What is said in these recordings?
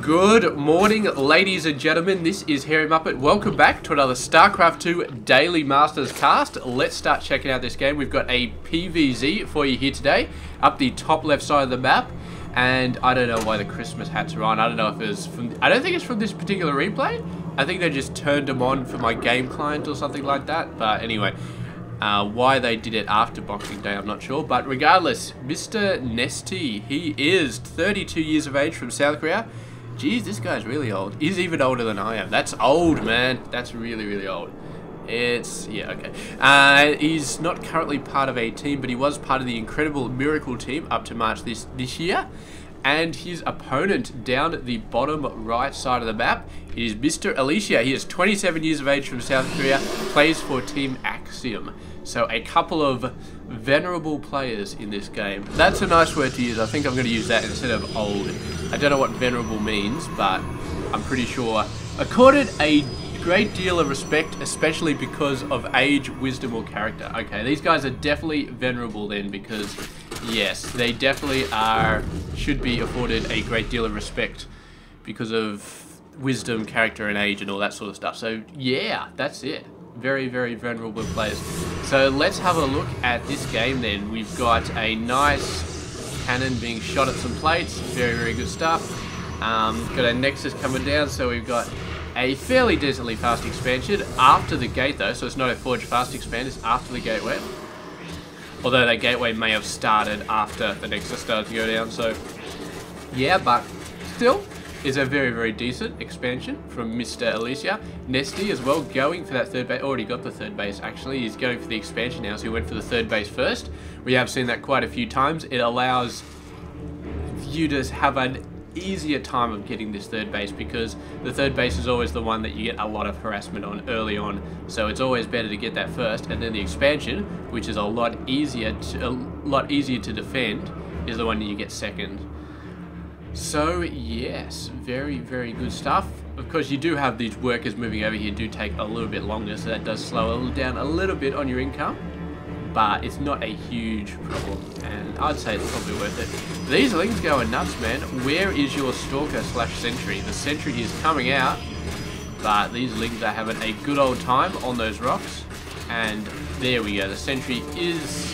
Good morning, ladies and gentlemen. This is Harry Muppet. Welcome back to another Starcraft 2 Daily Masters cast. Let's start checking out this game. We've got a PvZ for you here today, up the top left side of the map. And I don't know why the Christmas hats are on. I don't know if it was from... I don't think it's from this particular replay. I think they just turned them on for my game client or something like that. But anyway, why they did it after Boxing Day, I'm not sure. But regardless, Mr. NesTea, he is 32 years of age from South Korea. Geez, this guy's really old. He's even older than I am. That's old, man. That's really, really old. It's... yeah, okay. He's not currently part of a team, but he was part of the incredible Miracle team up to March this year. And his opponent down at the bottom right side of the map is Mr. Alicia. He is 27 years of age from South Korea, plays for Team Axiom. So a couple of venerable players in this game. That's a nice word to use. I think I'm going to use that instead of old. I don't know what venerable means, but I'm pretty sure accorded a great deal of respect, especially because of age, wisdom, or character. Okay, these guys are definitely venerable then, because yes, they definitely are, should be afforded a great deal of respect because of wisdom, character, and age, and all that sort of stuff. So yeah, that's it. Very, very venerable players. So let's have a look at this game then. We've got a nice cannon being shot at some plates. Very, very good stuff. Got a Nexus coming down, so we've got a fairly decently fast expansion after the gate though, so it's not a Forge fast expand, it's after the gateway. Although that gateway may have started after the Nexus started to go down, so yeah, but still is a very, very decent expansion from Mr. Alicia. NesTea as well, going for that third base. Already got the third base actually. He's going for the expansion now, so he went for the third base first. We have seen that quite a few times. It allows you to have an easier time of getting this third base, because the third base is always the one that you get a lot of harassment on early on, so it's always better to get that first, and then the expansion, which is a lot easier to defend, is the one that you get second. So yes, very, very good stuff. Of course, you do have these workers moving over here do take a little bit longer, so that does slow down a little bit on your income, but it's not a huge problem, and I'd say it's probably worth it. These lings going nuts, man. Where is your Stalker / Sentry? The Sentry is coming out, but these lings are having a good old time on those rocks, and there we go. The Sentry is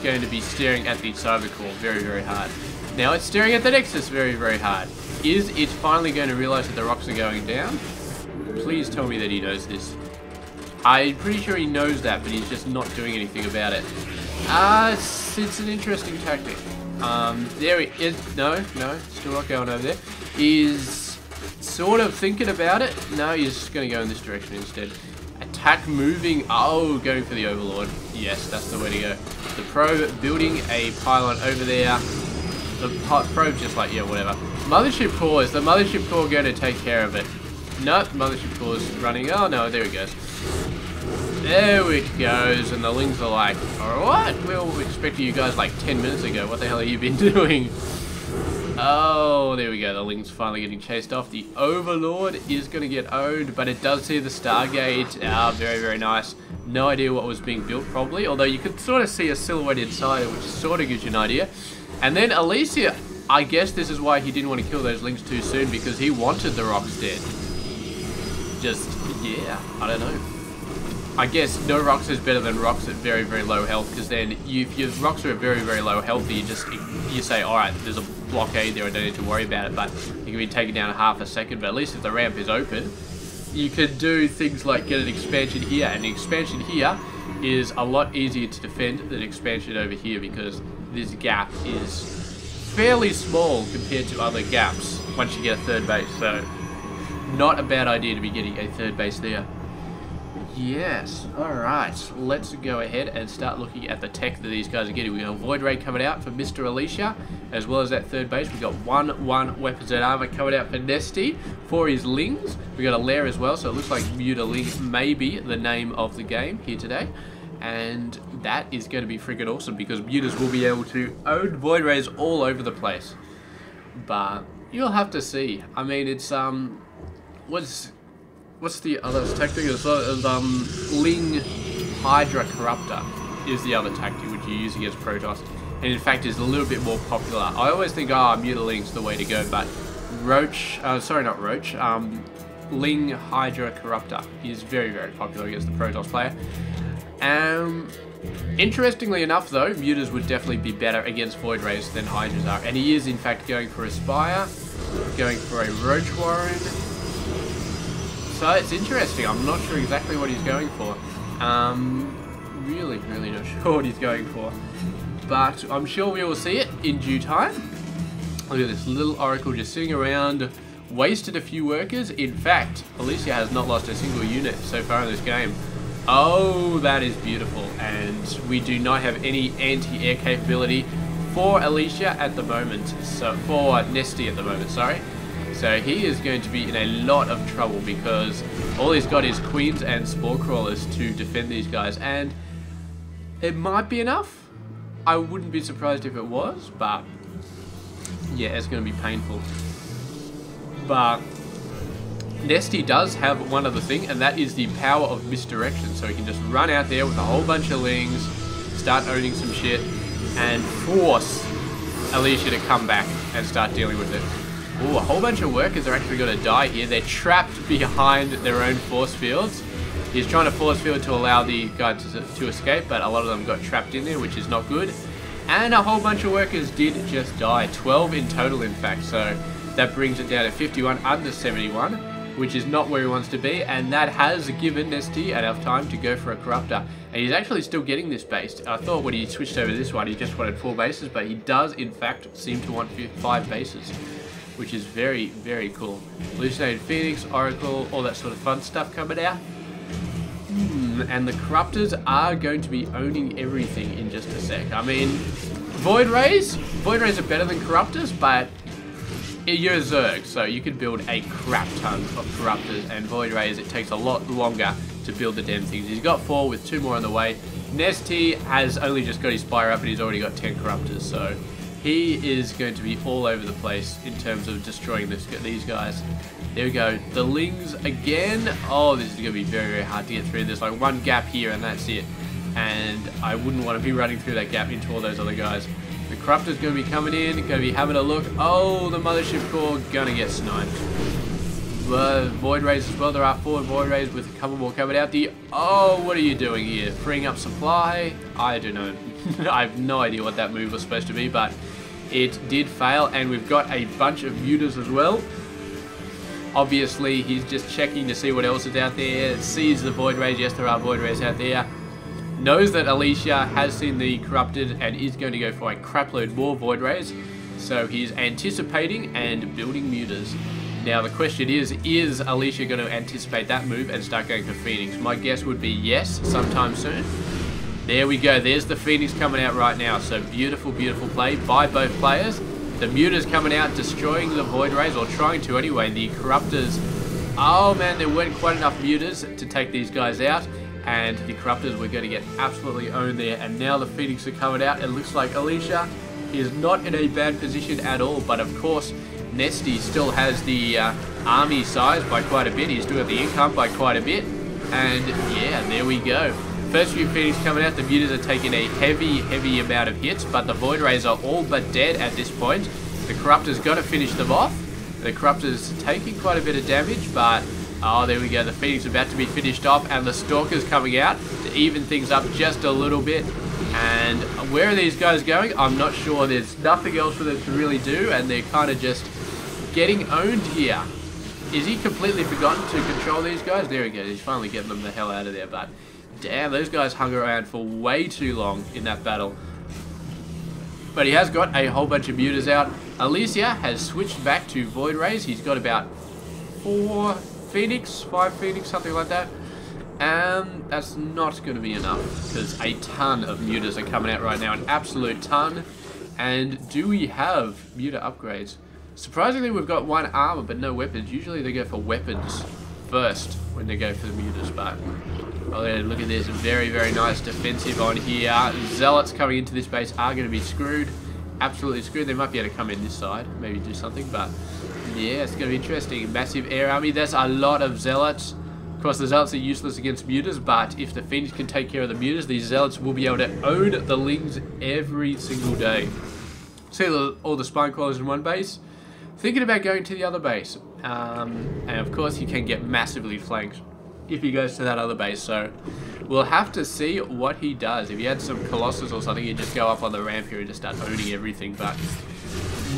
going to be staring at the Cyber Core very, very hard. Now it's staring at the Nexus very, very hard. Is it finally going to realize that the rocks are going down? Please tell me that he knows this. I'm pretty sure he knows that, but he's just not doing anything about it. It's an interesting tactic. There he is. No, still not going over there. He's sort of thinking about it. No, he's just going to go in this direction instead. Attack moving. Oh, going for the Overlord. Yes, that's the way to go. The probe building a pylon over there. The probe's just like, yeah, whatever. Mothership core. Is the Mothership core going to take care of it? Nope, Mothership core's running. Oh no, there it goes. There it goes, and the lings are like, alright, we were expecting you guys like 10 minutes ago. What the hell have you been doing? Oh, there we go. The ling's finally getting chased off. The Overlord is going to get owned, but it does see the Stargate. Ah, very, very nice. No idea what was being built, probably, although you could sort of see a silhouette inside it, which sort of gives you an idea. And then Alicia, I guess this is why he didn't want to kill those lings too soon, because he wanted the rocks dead. Just, yeah, I don't know. I guess no rocks is better than rocks at very, very low health, because then if your rocks are at very, very low health, you say, alright, there's a blockade there, I don't need to worry about it, but you can be taken down half a second. But at least if the ramp is open, you can do things like get an expansion here, and the expansion here is a lot easier to defend than expansion over here, because this gap is fairly small compared to other gaps once you get a third base. So not a bad idea to be getting a third base there. Yes, alright, let's go ahead and start looking at the tech that these guys are getting. We got a Void Ray coming out for Mr. Alicia, as well as that third base. We got one weapons and armor coming out for NesTea for his lings. We got a lair as well, so it looks like Mutaling may be the name of the game here today. And that is going to be freaking awesome, because mutas will be able to own Void Rays all over the place. But you'll have to see. I mean, it's what's the other tactic? It's Ling Hydra Corruptor is the other tactic which you use against Protoss, and in fact is a little bit more popular. I always think, Mutaling's the way to go, but Roach, sorry, not Roach, Ling Hydra Corruptor. He is very, very popular against the Protoss player. Interestingly enough though, Mutas would definitely be better against Void Rays than Hydras are. And he is in fact going for a Spire, going for a Roach Warren. So it's interesting, I'm not sure exactly what he's going for. Really not sure what he's going for. But I'm sure we will see it in due time. Look at this little Oracle just sitting around, wasted a few workers. In fact, Alicia has not lost a single unit so far in this game. Oh, that is beautiful. And we do not have any anti-air capability for Alicia at the moment. So, for NesTea at the moment, sorry. So he is going to be in a lot of trouble because all he's got is Queens and Spore Crawlers to defend these guys. And it might be enough. I wouldn't be surprised if it was, but yeah, it's going to be painful. But NesTea does have one other thing, and that is the power of misdirection. So he can just run out there with a whole bunch of Lings, start owning some shit, and force Alicia to come back and start dealing with it. Ooh, a whole bunch of workers are actually going to die here. They're trapped behind their own force fields. He's trying to force field to allow the guy to escape, but a lot of them got trapped in there, which is not good. And a whole bunch of workers did just die. 12 in total, in fact. So that brings it down to 51 under 71, which is not where he wants to be. And that has given NesTea enough time to go for a Corruptor. And he's actually still getting this base. I thought when he switched over to this one, he just wanted 4 bases, but he does, in fact, seem to want 5 bases, which is very, very cool. Hallucinated Phoenix, Oracle, all that sort of fun stuff coming out. And the Corruptors are going to be owning everything in just a sec. I mean, Void Rays are better than Corruptors, but you're a Zerg, so you could build a crap ton of Corruptors, and Void Rays, it takes a lot longer to build the damn things. He's got 4 with 2 more on the way. NesTea has only just got his Spire up and he's already got 10 Corruptors, so he is going to be all over the place in terms of destroying these guys. There we go. The Lings again. Oh, this is going to be very, very hard to get through. There's like one gap here and that's it. And I wouldn't want to be running through that gap into all those other guys. The Corruptor's going to be coming in, going to be having a look. Oh, the Mothership Core going to get sniped. Void Rays as well. There are 4 Void Rays with a couple more coming out. Oh, what are you doing here? Freeing up supply? I don't know. I have no idea what that move was supposed to be, but it did fail. And we've got a bunch of Mutas as well. Obviously, he's just checking to see what else is out there. Sees the Void Rays. Yes, there are Void Rays out there. Knows that Alicia has seen the Corrupted and is going to go for a crapload more Void Rays. So he's anticipating and building Mutas. Now the question is Alicia going to anticipate that move and start going for Phoenix? My guess would be yes, sometime soon. There we go. There's the Phoenix coming out right now. So beautiful, beautiful play by both players. The Muta's coming out, destroying the Void Rays, or trying to anyway. The Corruptors, oh man, there weren't quite enough Mutas to take these guys out. And the Corruptors were going to get absolutely owned there. And now the Phoenix are coming out. It looks like Alicia is not in a bad position at all. But of course, NesTea still has the army size by quite a bit. He's still got the income by quite a bit. And yeah, there we go. First few Phoenix coming out, the Mutas are taking a heavy amount of hits, but the Void Rays are all but dead at this point. The Corruptor's got to finish them off. The Corruptor's taking quite a bit of damage, but oh, there we go. The Phoenix is about to be finished off, and the Stalker's coming out to even things up just a little bit. And where are these guys going? I'm not sure. There's nothing else for them to really do, and they're kind of just getting owned here. Is he completely forgotten to control these guys? There we go. He's finally getting them the hell out of there, but damn, those guys hung around for way too long in that battle. But he has got a whole bunch of Mutas out. Alicia has switched back to Void Rays. He's got about 5 Phoenix, something like that. And that's not going to be enough, because a ton of Mutas are coming out right now, an absolute ton. And do we have Muta upgrades? Surprisingly, we've got 1 armor, but no weapons. Usually they go for weapons first when they go for the Mutas, but oh yeah, look at this, very, very nice defensive on here. Zealots coming into this base are going to be screwed, absolutely screwed. They might be able to come in this side, maybe do something, but yeah, it's going to be interesting. Massive air army, there's a lot of Zealots. Of course, the Zealots are useless against Mutas, but if the Phoenix can take care of the Mutas, these Zealots will be able to own the Lings every single day. See all the Spine Crawlers in one base? thinking about going to the other base. And of course he can get massively flanked if he goes to that other base, so we'll have to see what he does. If he had some Colossus or something, he'd just go up on the ramp here and just start owning everything, but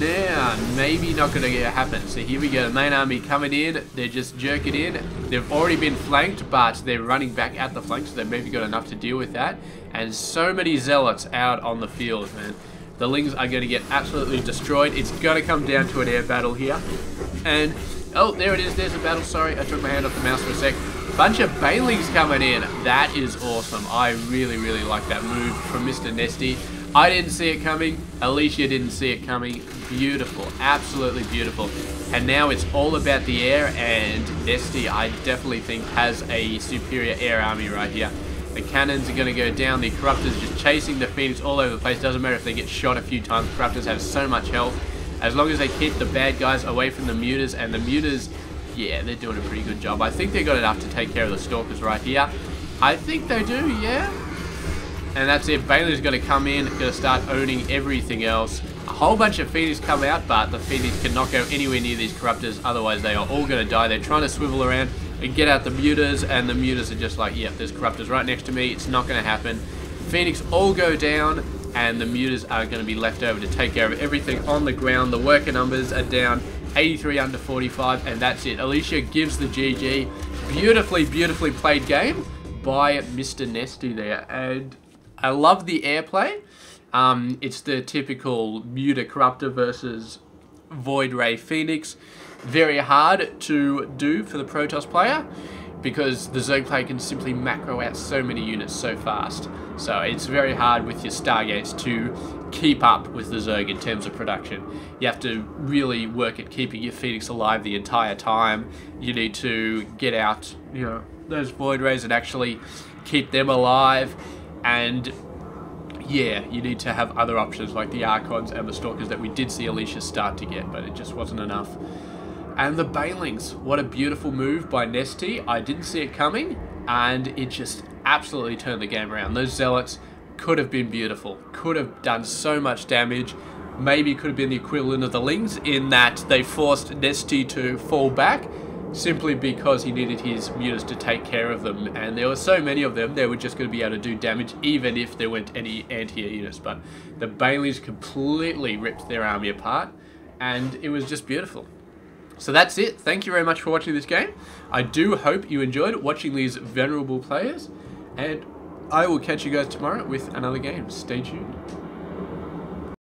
now, maybe not going to happen. So here we go, the main army coming in, they're just jerking in. They've already been flanked, but they're running back at the flank, so they've maybe got enough to deal with that. And so many zealots out on the field, man. The Lings are going to get absolutely destroyed. It's going to come down to an air battle here. And, oh, there it is, there's a battle, sorry, I took my hand off the mouse for a sec. Bunch of Banelings coming in, that is awesome. I really, really like that move from Mr. NesTea. I didn't see it coming. Alicia didn't see it coming. Beautiful. Absolutely beautiful. And now it's all about the air, and NesTea, I definitely think, has a superior air army right here. The cannons are going to go down. The Corruptors just chasing the Phoenix all over the place. Doesn't matter if they get shot a few times. Corruptors have so much health. As long as they keep the bad guys away from the Mutas, and the Mutas, yeah, they're doing a pretty good job. I think they got enough to take care of the Stalkers right here. I think they do, yeah. And that's it. Bailey's going to come in, going to start owning everything else. A whole bunch of Phoenix come out, but the Phoenix cannot go anywhere near these Corruptors, otherwise they are all going to die. They're trying to swivel around and get out the Mutas, and the Mutas are just like, yep, there's Corruptors right next to me. It's not going to happen. Phoenix all go down, and the Mutas are going to be left over to take care of everything on the ground. The worker numbers are down 83 under 45, and that's it. Alicia gives the GG. Beautifully, beautifully played game by Mr. NesTea there, and I love the airplay. It's the typical Muta Corruptor versus Void Ray Phoenix. Very hard to do for the Protoss player because the Zerg player can simply macro out so many units so fast. So it's very hard with your Stargates to keep up with the Zerg in terms of production. You have to really work at keeping your Phoenix alive the entire time. You need to get out, you know, those Void Rays and actually keep them alive. And yeah, you need to have other options like the Archons and the Stalkers that we did see Alicia start to get, but it just wasn't enough. And the Banelings, what a beautiful move by NesTea. I didn't see it coming, and it just absolutely turned the game around. Those Zealots could have been beautiful, could have done so much damage. Maybe could have been the equivalent of the Lings in that they forced NesTea to fall back simply because he needed his Mutas to take care of them, and there were so many of them, they were just going to be able to do damage even if there weren't any anti-air units. But the Banelings completely ripped their army apart, and it was just beautiful. So that's it. Thank you very much for watching this game. I do hope you enjoyed watching these venerable players, and I will catch you guys tomorrow with another game. Stay tuned.